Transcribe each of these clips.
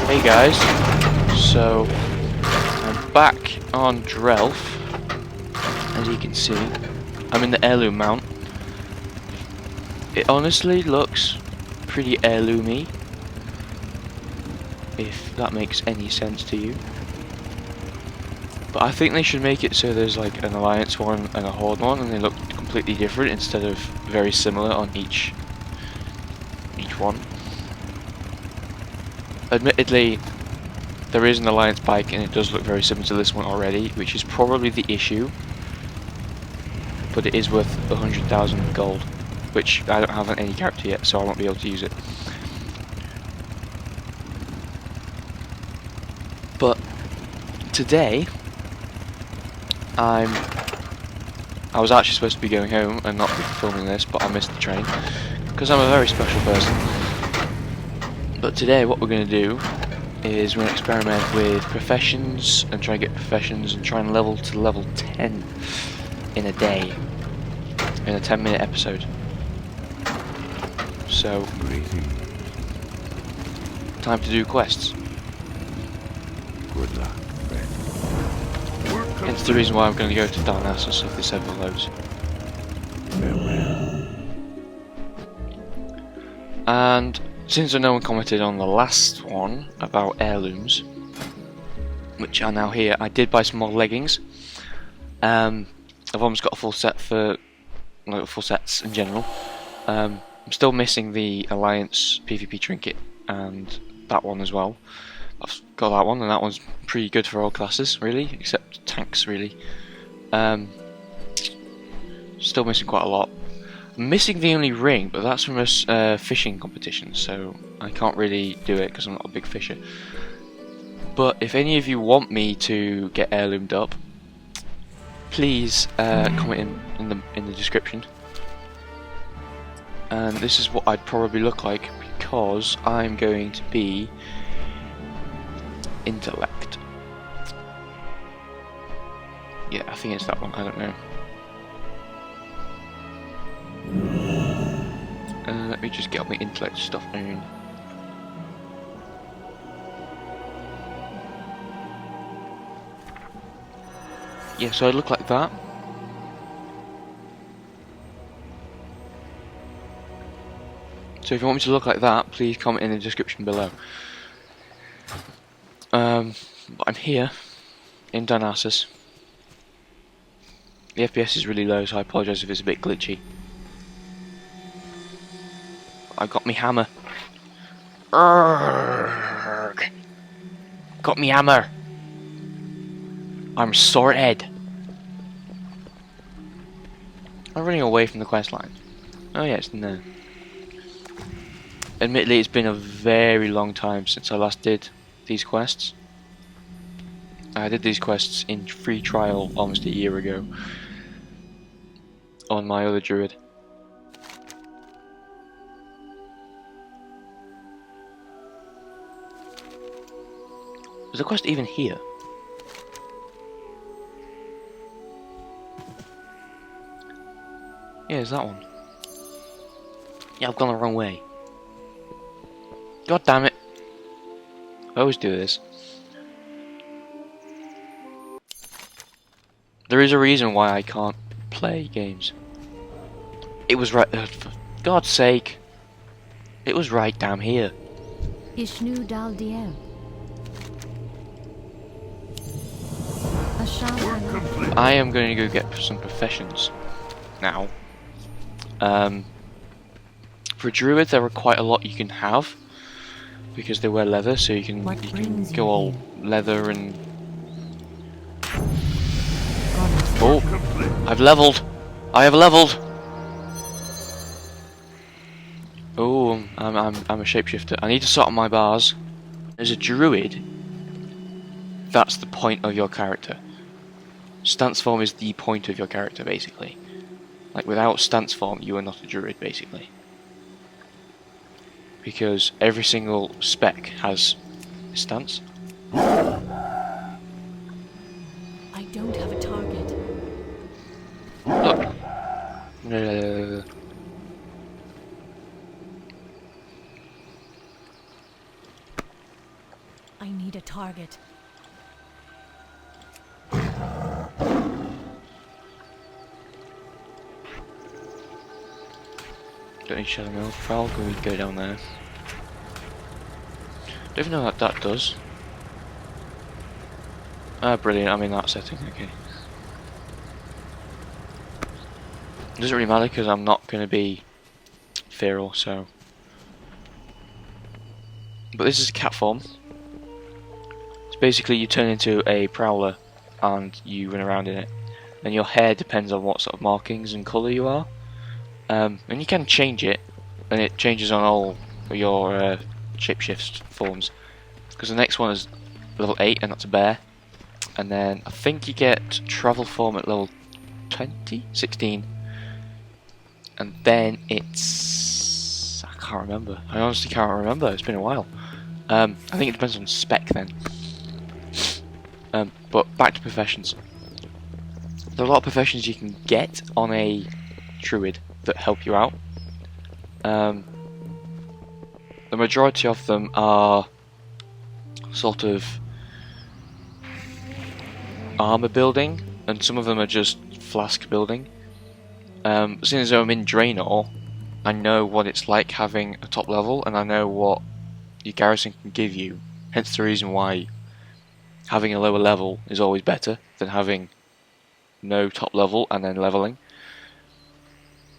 Hey guys, so I'm back on Drelf. As you can see, I'm in the heirloom mount. It honestly looks pretty heirloomy, if that makes any sense to you. But I think they should make it so there's like an Alliance one and a Horde one, and they look completely different instead of very similar on each one. Admittedly, there is an Alliance bike and it does look very similar to this one already, which is probably the issue. But it is worth 100,000 gold, which I don't have on any character yet, so I won't be able to use it. But today, I was actually supposed to be going home and not be filming this, but I missed the train because I'm a very special person. But today, what we're going to do is we're going to experiment with professions and try and get professions and try and level to level 10 in a day, in a 10-minute episode. So, time to do quests. Good luck, friend. Hence the reason why I'm going to go to Darnassas if this ever loads. Farewell. And since no one commented on the last one about heirlooms, which are now here, I did buy some more leggings. I've almost got a full set for, like, full sets in general. I'm still missing the Alliance PvP trinket and that one as well. I've got that one, and that one's pretty good for all classes, really, except tanks, really. Still missing quite a lot. I'm missing the only ring, but that's from a fishing competition, so I can't really do it because I'm not a big fisher. But if any of you want me to get heirloomed up, please comment in the description. And this is what I'd probably look like, because I'm going to be intellect. Yeah, I think it's that one, I don't know. Let me just get all my intellect stuff on. Yeah, so I look like that. So if you want me to look like that, please comment in the description below. But I'm here in Darnassas. The FPS is really low, so I apologise if it's a bit glitchy. I got me hammer. Urgh. Got me hammer. I'm sorted. I'm running away from the quest line. Oh yeah, it's in there. Admittedly, it's been a very long time since I last did these quests. I did these quests in free trial almost a year ago on my other Druid. Is the quest even here? Yeah, it's that one. Yeah, I've gone the wrong way. God damn it. I always do this. There is a reason why I can't play games. It was right, for God's sake. It was right down here. Ishnu Dal Diel. I am going to go get some professions now. For Druid, there are quite a lot you can have because they wear leather, so you can go all leather and. Oh, I've leveled. I have leveled. Oh, I'm a shapeshifter. I need to sort out my bars. As a Druid, that's the point of your character. Stance form is the point of your character, basically. Like, without stance form, you are not a Druid, basically. Because every single spec has a stance. I don't have a target. Look. I need a target. Don't need Shadow Milk. Falcon, we go down there. Don't even know what that does. Ah, brilliant, I'm in that setting, okay. It doesn't really matter because I'm not going to be feral, so. But this is a cat form. It's basically you turn into a prowler and you run around in it. And your hair depends on what sort of markings and colour you are. And you can change it, and it changes on all your shapeshift forms. Because the next one is level 8, and that's a bear. And then I think you get travel form at level 20? 16. And then it's... I can't remember. I honestly can't remember. It's been a while. I think it depends on spec then. But back to professions. There are a lot of professions you can get on a Druid that help you out. The majority of them are sort of armor building, and some of them are just flask building. Seeing as though I'm in Draenor, I know what it's like having a top level, and I know what your garrison can give you. Hence the reason why having a lower level is always better than having no top level and then leveling.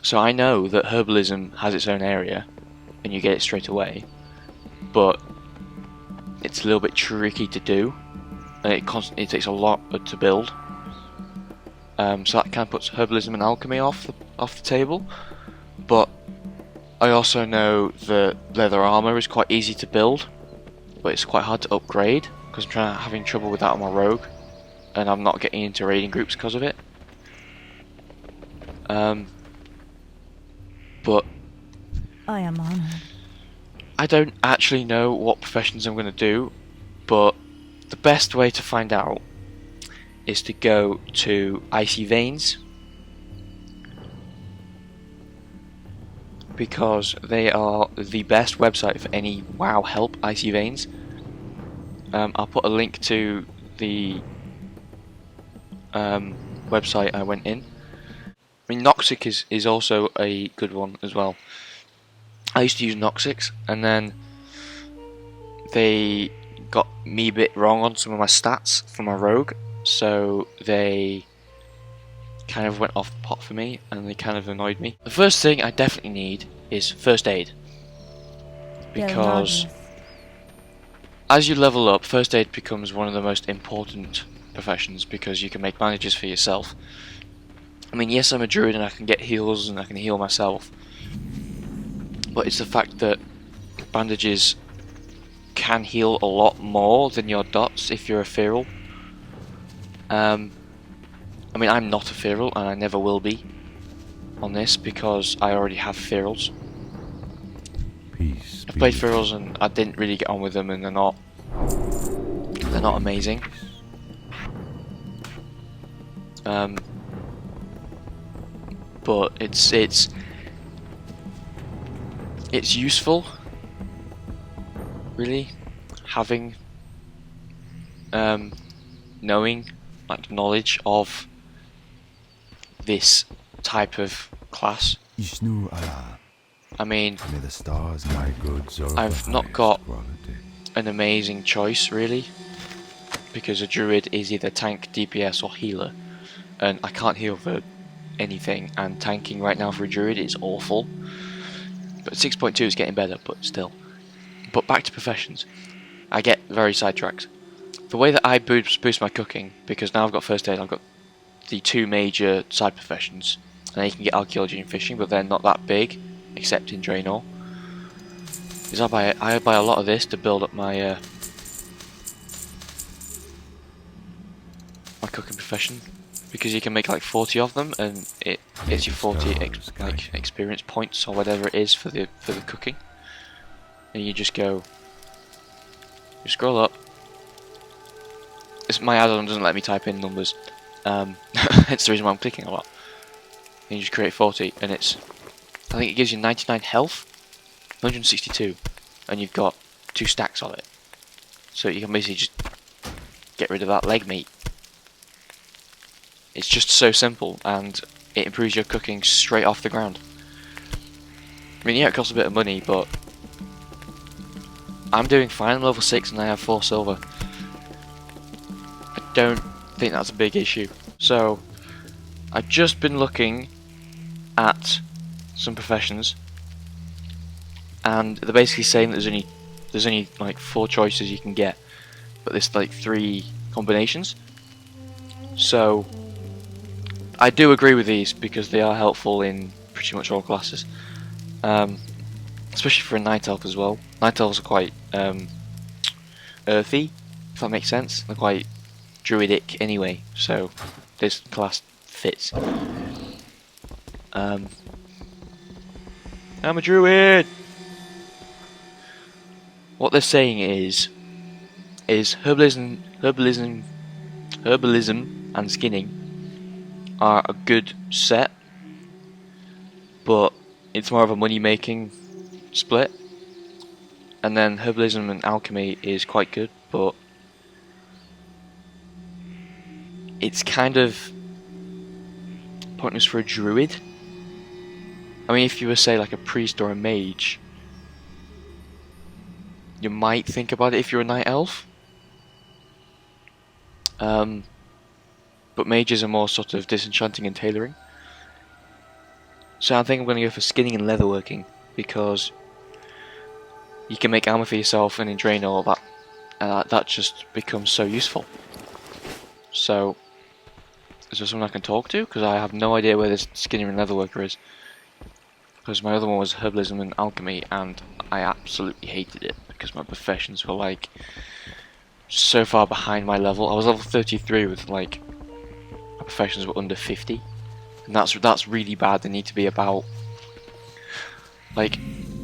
So I know that herbalism has its own area, and you get it straight away, but it's a little bit tricky to do, and it takes a lot to build. So that kind of puts herbalism and alchemy off the table. But I also know that leather armor is quite easy to build, but it's quite hard to upgrade because I'm having trouble with that on my rogue, and I'm not getting into raiding groups because of it. But I am honored. I don't actually know what professions I'm going to do, but the best way to find out is to go to Icy Veins, because they are the best website for any WoW help. Icy Veins. I'll put a link to the website I went in. I mean, Noxic is also a good one as well. I used to use Noxic, and then they got me a bit wrong on some of my stats for my rogue, so they kind of went off the pot for me, and they kind of annoyed me. The first thing I definitely need is first aid, because as you level up, first aid becomes one of the most important professions, because you can make bandages for yourself. I mean, yes, I'm a druid and I can get heals and I can heal myself, but it's the fact that bandages can heal a lot more than your dots if you're a feral. I mean, I'm not a feral, and I never will be on this because I already have ferals. I've played ferals and I didn't really get on with them, and they're not amazing. But it's useful, really, having knowing, like, knowledge of this type of class. I mean, I've not got an amazing choice, really, because a druid is either tank, DPS, or healer, and I can't heal for anything, and tanking right now for a druid is awful. But 6.2 is getting better, but still. But back to professions. I get very sidetracked. The way that I boost my cooking, because now I've got first aid, I've got the two major side professions, and you can get archaeology and fishing, but they're not that big, except in Draenor. Is I buy a lot of this to build up my my cooking profession, because you can make like 40 of them, and it gets you 40 experience points or whatever it is for the cooking. And you just go, you scroll up. My add-on doesn't let me type in numbers. It's the reason why I'm clicking a lot. And you just create 40, and I think it gives you 99 health, 162, and you've got 2 stacks of it. So you can basically just get rid of that leg meat. It's just so simple, and it improves your cooking straight off the ground. I mean, yeah, it costs a bit of money, but I'm doing fine. I'm level 6 and I have 4 silver. I don't think that's a big issue. So, I've just been looking at some professions, and they're basically saying that there's only like 4 choices you can get, but there's like 3 combinations. So, I do agree with these because they are helpful in pretty much all classes. Especially for a night elf as well. Night elves are quite earthy, if that makes sense. They're quite druidic anyway, so this class fits. I'm a druid! What they're saying is herbalism and skinning are a good set, but it's more of a money making split. And then herbalism and alchemy is quite good, but it's kind of pointless for a druid. I mean, if you were, say, like a priest or a mage, you might think about it if you're a night elf. But mages are more sort of disenchanting and tailoring. So I think I'm going to go for skinning and leatherworking, because you can make armor for yourself, and in Draenor that just becomes so useful. So, is there someone I can talk to? Because I have no idea where this skinner and leatherworker is. Because my other one was herbalism and alchemy, and I absolutely hated it because my professions were like so far behind my level. I was level 33 with like my professions were under 50, and that's really bad. They need to be about, like,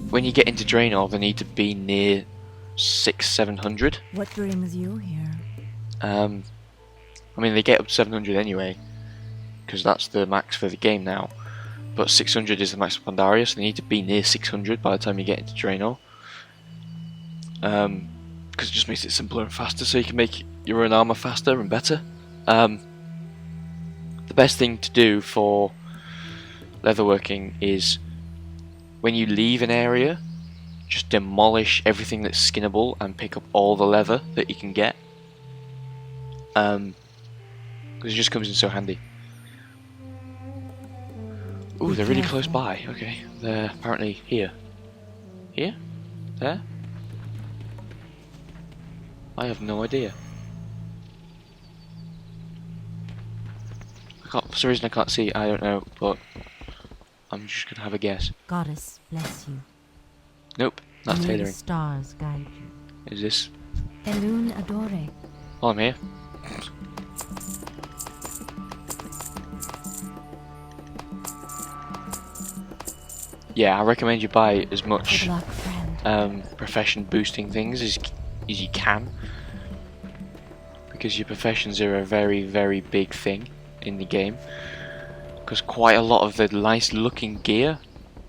when you get into Draenor, they need to be near 600-700. What brings you here? I mean, they get up to 700 anyway, because that's the max for the game now. But 600 is the max for Pandaria, so they need to be near 600 by the time you get into Draenor. Because it just makes it simpler and faster, so you can make your own armor faster and better. The best thing to do for leatherworking is, when you leave an area, just demolish everything that's skinnable and pick up all the leather that you can get. Because it just comes in so handy. Ooh, they're really close by. Okay, they're apparently here. Here? There? I have no idea. For some reason I can't see. I don't know, but I'm just gonna have a guess. Goddess bless you. Nope, that's May the tailoring. stars guide you. Is this? Elun adore. Oh, I'm here. Yeah, I recommend you buy as much Good luck, friend. profession boosting things as you can, because your professions are a very, very big thing in the game. Because quite a lot of the nice looking gear,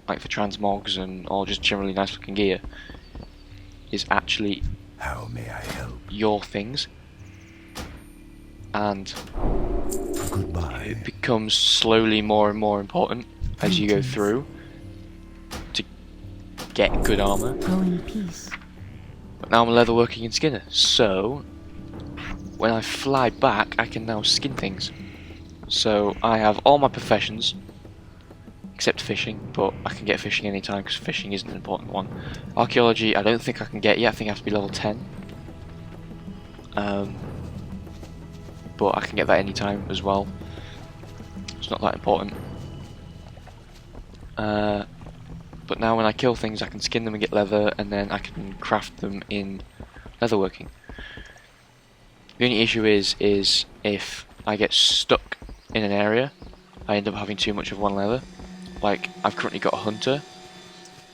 like for transmogs and or just generally nice looking gear, is actually How may I help? your things, and Goodbye. it becomes slowly more and more important as you go through to get good armor. Go in peace. But now I'm a leatherworking and skinner, so when I fly back I can now skin things. So I have all my professions except fishing, but I can get fishing anytime because fishing isn't an important one. Archaeology I don't think I can get yet. I think I have to be level 10. But I can get that anytime as well. It's not that important. But now when I kill things I can skin them and get leather, and then I can craft them in leatherworking. The only issue is if I get stuck in an area, I end up having too much of one leather. Like, I've currently got a hunter,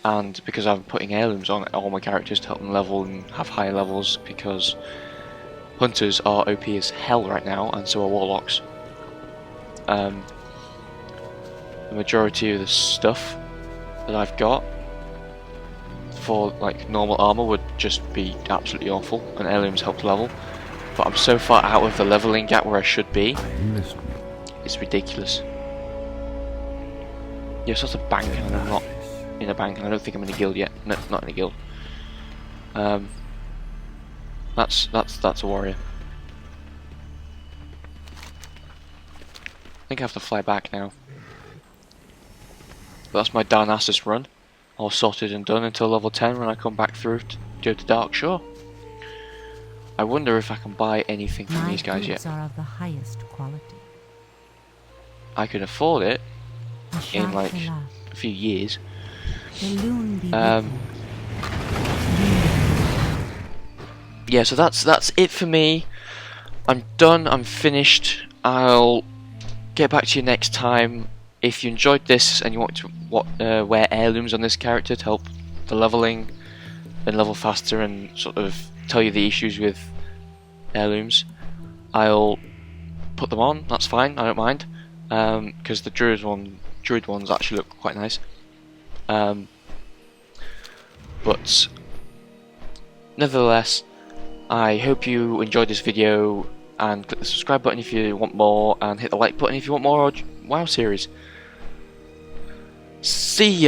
and because I'm putting heirlooms on all my characters to help them level and have higher levels, because hunters are OP as hell right now, and so are warlocks. The majority of the stuff that I've got for like normal armor would just be absolutely awful, and heirlooms help level. But I'm so far out of the leveling gap where I should be. It's ridiculous. Yeah, so that's a bank, and I'm not in a bank, and I don't think I'm in a guild yet. No, not in a guild. That's a warrior. I think I have to fly back now. But that's my Darnassas run, all sorted and done until level 10 when I come back through to go to Darkshore. I wonder if I can buy anything from these guys yet. Are of the highest quality. I can afford it in like a few years. Yeah, so that's it for me. I'm done, I'm finished. I'll get back to you next time. If you enjoyed this and you want to wear heirlooms on this character to help the leveling and level faster and sort of tell you the issues with heirlooms, I'll put them on. That's fine, I don't mind, because the Druid ones actually look quite nice. But nevertheless, I hope you enjoyed this video, and click the subscribe button if you want more, and hit the like button if you want more WoW series. See ya!